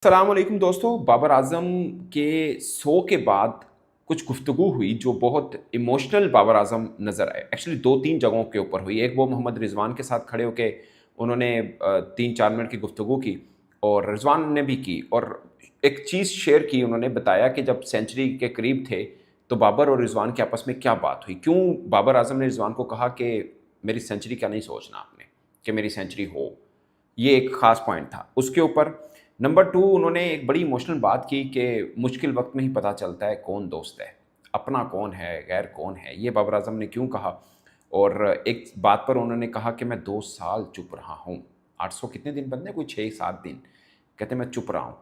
अस्सलामुअलैकुम दोस्तों, बाबर आज़म के शो के बाद कुछ गुफ्तगू हुई जो बहुत इमोशनल बाबर आज़म नज़र आए। एक्चुअली 2-3 जगहों के ऊपर हुई। एक वो मोहम्मद रिज़वान के साथ खड़े होके उन्होंने 3-4 मिनट की गुफ्तगू की और रिज़वान ने भी की और एक चीज़ शेयर की। उन्होंने बताया कि जब सेंचुरी के करीब थे, तो बाबर और रिज़वान के आपस में क्या बात हुई? क्यों बाबर आज़म ने रिज़वान को कहा कि मेरी सेंचुरी का नहीं सोचना आपने, कि मेरी सेंचुरी हो। ये एक ख़ास पॉइंट था। उसके ऊपर नंबर 2 उन्होंने एक बड़ी इमोशनल बात की कि मुश्किल वक़्त में ही पता चलता है कौन दोस्त है, अपना कौन है, गैर कौन है। ये बाबर आज़म ने क्यों कहा? और एक बात पर उन्होंने कहा कि मैं 2 साल चुप रहा हूँ। 800 कितने दिन बनते हैं? कोई 6-7 दिन। कहते हैं मैं चुप रहा हूँ।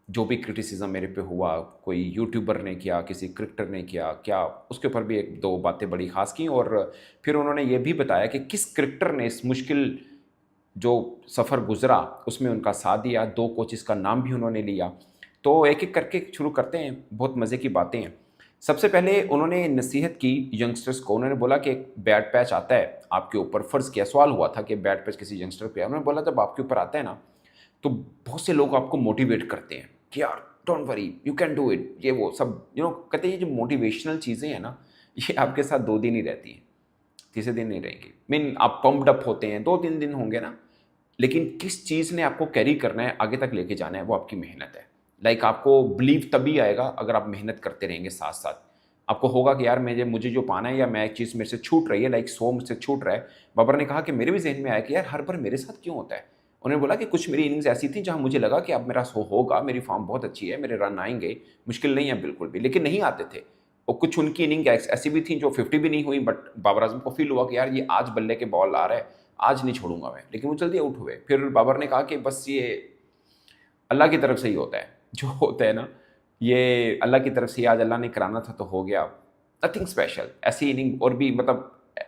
जो भी क्रिटिसिज़्म मेरे पे हुआ, कोई यूट्यूबर ने किया, किसी क्रिकेटर ने किया, क्या उसके ऊपर भी 1-2 बातें बड़ी ख़ास की और फिर उन्होंने ये भी बताया कि किस क्रिकेटर ने इस मुश्किल जो सफ़र गुज़रा, उसमें उनका साथ दिया। 2 कोचेज़ का नाम भी उन्होंने लिया। तो एक-एक करके शुरू करते हैं, बहुत मज़े की बातें हैं। सबसे पहले उन्होंने नसीहत की यंगस्टर्स को। उन्होंने बोला कि एक बैड पैच आता है आपके ऊपर, फ़र्ज़ किया, सवाल हुआ था कि बैड पैच किसी यंगस्टर पे आया। उन्होंने बोला जब आपके ऊपर आता है ना, तो बहुत से लोग आपको मोटिवेट करते हैं कि यार don't worry, you can do it, ये वो सब कहते हैं ये जो मोटिवेशनल चीज़ें हैं ना, ये आपके साथ 2 दिन ही रहती हैं, तीसरे दिन नहीं रहेंगी। आप पम्प्ड अप होते हैं, 2-3 दिन होंगे ना, लेकिन किस चीज़ ने आपको कैरी करना है, आगे तक लेके जाना है, वो आपकी मेहनत है। आपको बिलीव तभी आएगा अगर आप मेहनत करते रहेंगे साथ-साथ। आपको होगा कि यार मुझे मुझे जो पाना है या मैं एक चीज़ मेरे से छूट रही है, 100 मुझसे छूट रहा है। बाबर ने कहा कि मेरे भी ज़हन में आया कि यार हर बार मेरे साथ क्यों होता है? उन्होंने बोला कि कुछ मेरी इनिंग्स ऐसी थी जहाँ मुझे लगा कि अब मेरा 100 होगा, मेरी फ़ॉर्म बहुत अच्छी है, मेरे रन आएँगे, मुश्किल नहीं है बिल्कुल भी, लेकिन नहीं आते थे। और कुछ उनकी इनिंग ऐसी भी थी जो 50 भी नहीं हुई, बट बाबर आज़म को फ़ील हुआ कि यार ये आज बल्ले के बॉल आ रहा है, आज नहीं छोड़ूँगा मैं, लेकिन वो जल्दी आउट हुए। फिर बाबर ने कहा कि बस ये अल्लाह की तरफ से ही होता है। जो होता है ना, ये अल्लाह की तरफ से ही आज अल्लाह ने कराना था तो हो गया। Nothing special. ऐसी इनिंग और भी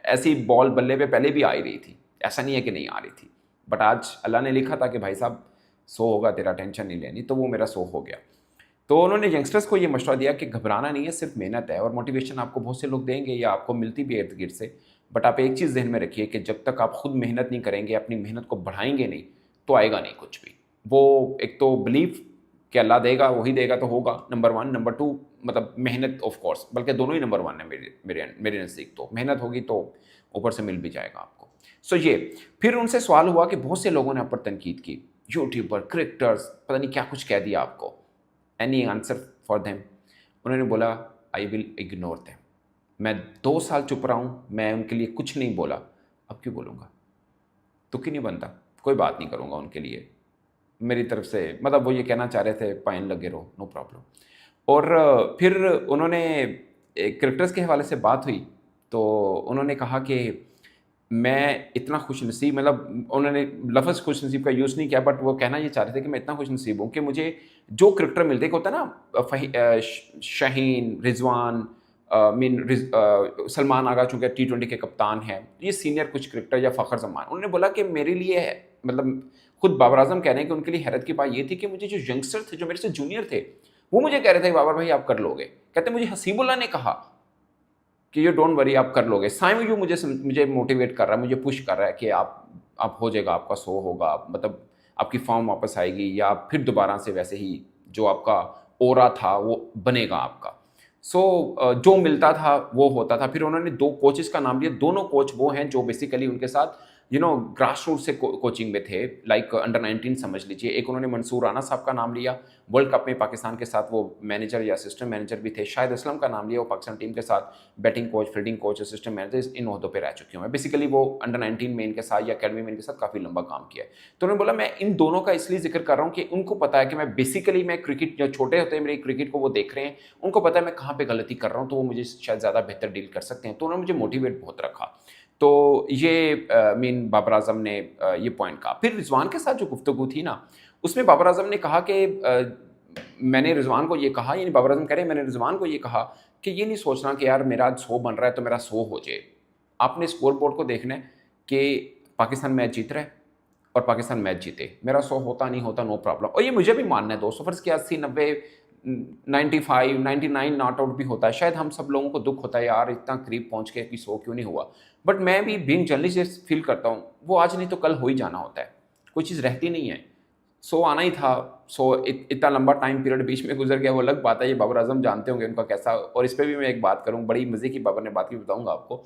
ऐसी बॉल बल्ले पे पहले भी आ ही रही थी। ऐसा नहीं है कि नहीं आ रही थी। बट आज अल्लाह ने लिखा था कि भाई साहब 100 होगा तेरा, टेंशन नहीं लेनी, तो वो मेरा 100 हो गया। तो उन्होंने यंगस्टर्स को ये मशवरा दिया कि घबराना नहीं है, सिर्फ मेहनत है और मोटिवेशन आपको बहुत से लोग देंगे या आपको मिलती भी है इर्द-गिर्द से। बट आप एक चीज़ ज़हन में रखिए कि जब तक आप खुद मेहनत नहीं करेंगे, अपनी मेहनत को बढ़ाएँगे नहीं, तो आएगा नहीं कुछ भी। वो एक तो बिलीव कि अल्लाह देगा, वही देगा तो होगा, नंबर 1, नंबर 2 मेहनत ऑफ कोर्स, बल्कि दोनों ही नंबर 1 है मेरे नज़दीक तो। मेहनत होगी तो ऊपर से मिल भी जाएगा आपको। सो ये, फिर उनसे सवाल हुआ कि बहुत से लोगों ने आप पर तनकीद की, यूट्यूबर, क्रिकेटर्स, पता नहीं क्या कुछ कह दिया आपको। Any answer for them? उन्होंने बोला आई विल इग्नोर देम। मैं 2 साल चुप रहा हूँ, मैं उनके लिए कुछ नहीं बोला, अब क्यों बोलूँगा? तुक ही नहीं बनता, कोई बात नहीं करूँगा उनके लिए। मेरी तरफ से वो ये कहना चाह रहे थे पाइन लगे रहो, नो प्रॉब्लम। और फिर उन्होंने क्रिकेटर्स के हवाले से बात हुई, तो उन्होंने कहा कि मैं इतना खुशनसीब, उन्होंने लफ़्ज़ खुशनसीब का यूज़ नहीं किया, बट वो कहना ये चाह रहे थे कि मैं इतना खुशनसीब हूँ कि मुझे जो क्रिकेटर मिलते, एक होता है ना शाहीन, रिज़वान, सलमान आगा चूँकि T20 के कप्तान हैं, ये सीनियर कुछ क्रिकेटर या फ़खर ज़मान। उन्होंने बोला कि मेरे लिए है, खुद बाबर आज़म कह रहे हैं कि उनके लिए हैरत की बात ये थी कि मुझे जो यंगस्टर थे, जो मेरे से जूनियर थे, वो मुझे कह रहे थे बाबर भाई आप कर लोगे। कहते मुझे हसीबुल्लाह ने कहा कि ये डोंट वरी आप कर लोगे। साइम यू मुझे मोटिवेट कर रहा है, मुझे पुश कर रहा है कि आप हो जाएगा, आपका 100 होगा, आपकी फॉर्म वापस आएगी या फिर दोबारा से वैसे ही जो आपका ऑरा था वो बनेगा आपका। जो मिलता था वो होता था। फिर उन्होंने 2 कोचेज़ का नाम लिया, दोनों कोच वो हैं जो बेसिकली उनके साथ ग्रास रूट से कोचिंग में थे, अंडर 19 समझ लीजिए। एक उन्होंने मंसूर राना साहब का नाम लिया, वर्ल्ड कप में पाकिस्तान के साथ वो मैनेजर या असिस्टेंट मैनेजर भी थे। शाहिद असलम का नाम लिया, वो पाकिस्तान टीम के साथ batting coach, fielding coach, assistant manager इन ओहदों पे रह चुके हैं। बेसिकली वो अंडर 19 में इनके साथ या अकेडमी में इनके साथ काफ़ी लंबा काम किया है। तो उन्होंने बोला मैं इन दोनों का इसलिए ज़िक्र कर रहा हूँ कि उनको पता है कि मैं क्रिकेट, जो छोटे होते हैं मेरी क्रिकेट को वो देख रहे हैं, उनको पता है मैं कहाँ पे गलती कर रहा हूँ, तो वो मुझे शायद ज़्यादा बेहतर डील कर सकते हैं। तो उन्होंने मुझे मोटिवेट बहुत रखा। तो ये बाबर आज़म ने ये पॉइंट कहा। फिर रिज़वान के साथ जो गुफ्तगू थी ना, उसमें बाबर आज़म ने कहा कि मैंने रिज़वान को ये कहा, यानी बाबर आज़म कह रहे हैं मैंने रिज़वान को ये कहा कि ये नहीं सोचना कि यार मेरा आज 100 बन रहा है तो मेरा 100 हो जाए। आपने स्कोर बोर्ड को देखना है कि पाकिस्तान मैच जीत रहा है और पाकिस्तान मैच जीते। मेरा 100 होता नहीं होता नो प्रॉब्लम, और ये मुझे भी मानना है दोस्तों। फ़र्ज़ किया 80, 90, 95, 99 नॉट आउट भी होता है। शायद हम सब लोगों को दुःख होता है यार इतना करीब पहुँच के कि 100 क्यों नहीं हुआ। बट मैं भी बीइंग जर्नलिस्ट फ़ील करता हूँ, वो आज नहीं तो कल हो ही जाना होता है। कोई चीज़ रहती नहीं है। सो आना ही था। सो इतना लंबा टाइम पीरियड बीच में गुजर गया, वो अलग बात है। ये बाबर आजम जानते होंगे उनका कैसा, और इस पर भी मैं एक बात करूँ, बड़ी मज़े की बाबर ने बात की, बताऊँगा आपको।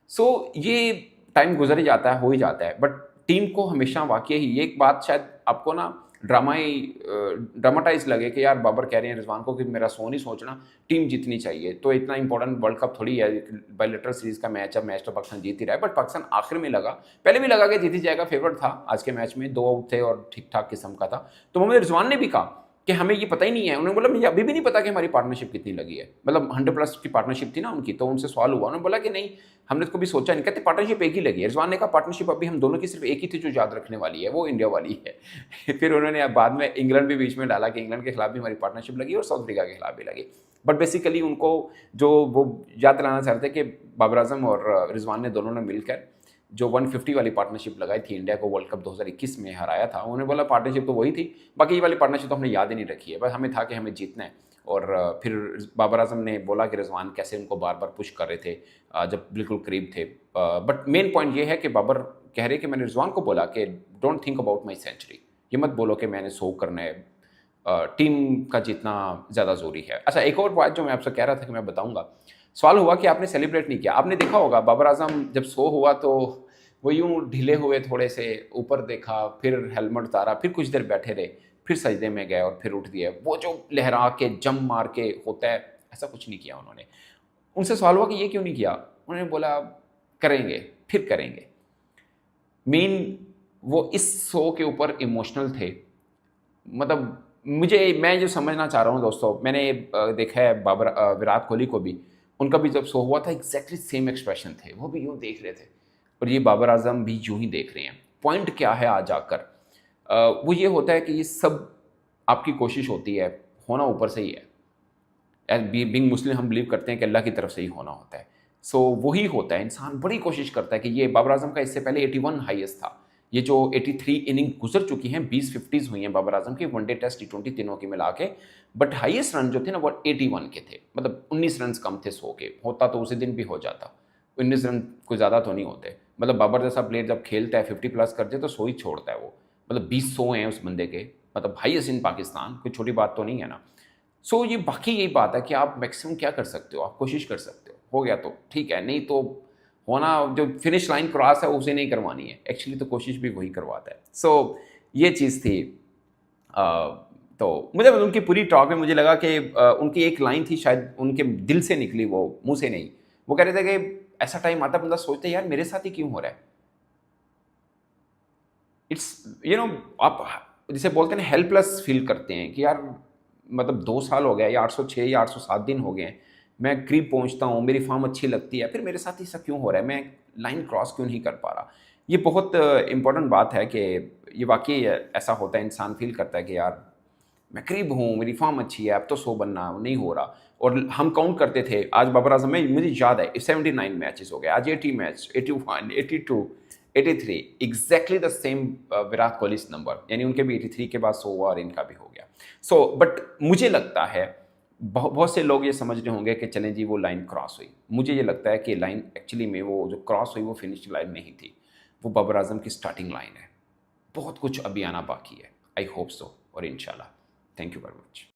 सो ये टाइम गुजर ही जाता है, हो ही जाता है, बट टीम को हमेशा वाकई ही ये एक बात शायद आपको ना ड्रामाटाइज लगे कि यार बाबर कह रहे हैं रिजवान को कि मेरा नहीं सोचना, टीम जीतनी चाहिए। तो इतना इंपॉर्टेंट वर्ल्ड कप थोड़ी है, बायलैटरल सीरीज का मैच है, मैच तो पाकिस्तान जीत ही रहा है, बट पाकिस्तान आखिर में लगा, पहले भी लगा कि जीत ही जाएगा, फेवरेट था आज के मैच में, 2 आउट थे और ठीक ठाक किस्म का था। तो मोहम्मद रिजवान ने भी कहा कि हमें ये पता ही नहीं है, उन्होंने बोला मुझे अभी भी नहीं पता कि हमारी पार्टनरशिप कितनी लगी है, मतलब 100+ की पार्टनरशिप थी ना उनकी। तो उनसे सवाल हुआ, उन्होंने बोला कि नहीं हमने तो कभी सोचा नहीं, कहते पार्टनरशिप एक ही लगी है। रिजवान ने कहा पार्टनरशिप अभी हम दोनों की सिर्फ एक ही थी जो याद रखने वाली है, वो इंडिया वाली है। फिर उन्होंने बाद में इंग्लैंड भी बीच में डाला कि इंग्लैंड के खिलाफ भी हमारी पार्टनरशिप लगी और साउथ अफ्रीका के खिलाफ भी लगी। बट बेसिकली उनको जो वो याद दिलाना चाह रहे थे कि बाबर आजम और रिजवान ने दोनों ने मिलकर जो 150 वाली पार्टनरशिप लगाई थी, इंडिया को वर्ल्ड कप 2021 में हराया था, उन्होंने बोला पार्टनरशिप तो वही थी, बाकी ये वाली पार्टनरशिप तो हमने याद ही नहीं रखी है, बस हमें था कि हमें जीतना है। और फिर बाबर आजम ने बोला कि रिजवान कैसे उनको बार बार पुश कर रहे थे जब बिल्कुल करीब थे। बट मेन पॉइंट ये है कि बाबर कह रहे कि मैंने रिजवान को बोला कि don't think about my century, ये मत बोलो कि मैंने 100 करना है, टीम का जीतना ज़्यादा ज़रूरी है। अच्छा, एक और बात जो मैं आपसे कह रहा था कि मैं बताऊंगा, सवाल हुआ कि आपने सेलिब्रेट नहीं किया। आपने देखा होगा बाबर आजम जब 100 हुआ तो वो यूं ढीले हुए, थोड़े से ऊपर देखा, फिर हेलमेट उतारा, फिर कुछ देर बैठे रहे, फिर सजदे में गए और फिर उठ दिए। वो जो लहरा के जम मार के होता है, ऐसा कुछ नहीं किया उन्होंने। उनसे सवाल हुआ कि ये क्यों नहीं किया, उन्होंने बोला करेंगे, फिर करेंगे। मेन वो इस शो के ऊपर इमोशनल थे। मतलब मैं जो समझना चाह रहा हूँ दोस्तों, मैंने देखा है विराट कोहली को भी, उनका भी जब शो हुआ था एग्जैक्टली सेम एक्सप्रेशन थे, वो भी यूँ देख रहे थे, और ये बाबर आजम भी यूँ ही देख रहे हैं। पॉइंट क्या है आज आकर, वो ये होता है कि ये सब आपकी कोशिश होती है, होना ऊपर से ही है। एज बीइंग मुस्लिम हम बिलीव करते हैं कि अल्लाह की तरफ से ही होना होता है। सो वही होता है, इंसान बड़ी कोशिश करता है कि ये बाबर आजम का इससे पहले 81 हाईएस्ट था, ये जो 83 इनिंग गुजर चुकी हैं, 20 50s हुई हैं बाबर आजम की, वनडे टेस्ट T20 तीनों की मिला के, बट हाईएस्ट रन जो थे ना वो 81 के थे, मतलब 19 रन कम थे 100 के, होता तो उसी दिन भी हो जाता, 19 रन कोई ज़्यादा तो नहीं होते। मतलब बाबर जैसा प्लेयर जब खेलता है 50+ कर दे तो 100 ही छोड़ता है वो, मतलब 20 100 हैं उस बंदे के, मतलब हाईएस्ट इन पाकिस्तान, कोई छोटी बात तो नहीं है ना। सो ये बाकी यही बात है कि आप मैक्सिमम क्या कर सकते हो, आप कोशिश कर सकते हो गया तो ठीक है, नहीं तो होना जो फिनिश लाइन क्रॉस है उसे नहीं करवानी है, एक्चुअली तो कोशिश भी वही करवाता है। सो ये चीज़ थी। अ, तो मुझे उनकी पूरी टॉक में मुझे लगा कि उनकी एक लाइन थी, शायद उनके दिल से निकली, वो मुंह से नहीं। वो कह रहे थे कि ऐसा टाइम आता बंदा सोचता है यार मेरे साथ ही क्यों हो रहा है। इट्स आप जिसे बोलते हैं हेल्पलेस फील करते हैं कि यार मतलब 2 साल हो गया या 806 या 807 दिन हो गए हैं, मैं करीब पहुंचता हूँ, मेरी फॉर्म अच्छी लगती है, फिर मेरे साथ ही सब क्यों हो रहा है, मैं लाइन क्रॉस क्यों नहीं कर पा रहा। ये बहुत इंपॉर्टेंट बात है कि ये वाकई ऐसा होता है, इंसान फील करता है कि यार मैं करीब हूँ, मेरी फॉर्म अच्छी है, अब तो 100 बनना नहीं हो रहा। और हम काउंट करते थे, आज बाबर आजम में मुझे याद है 79 मैचेस हो गए, आज 80 match, 81, 82, 83, exactly the same Virat Kohli number, यानी उनके भी 83 के बाद 100 हुआ और इनका भी हो गया। सो बट मुझे लगता है बहुत से लोग ये समझ रहे होंगे कि चलें जी वो लाइन क्रॉस हुई, मुझे ये लगता है कि लाइन एक्चुअली में वो जो क्रॉस हुई वो फिनिशिंग लाइन नहीं थी, वो बाबर आजम की स्टार्टिंग लाइन है। बहुत कुछ अभी आना बाकी है, आई होप सो, और इंशाल्लाह। Thank you very much.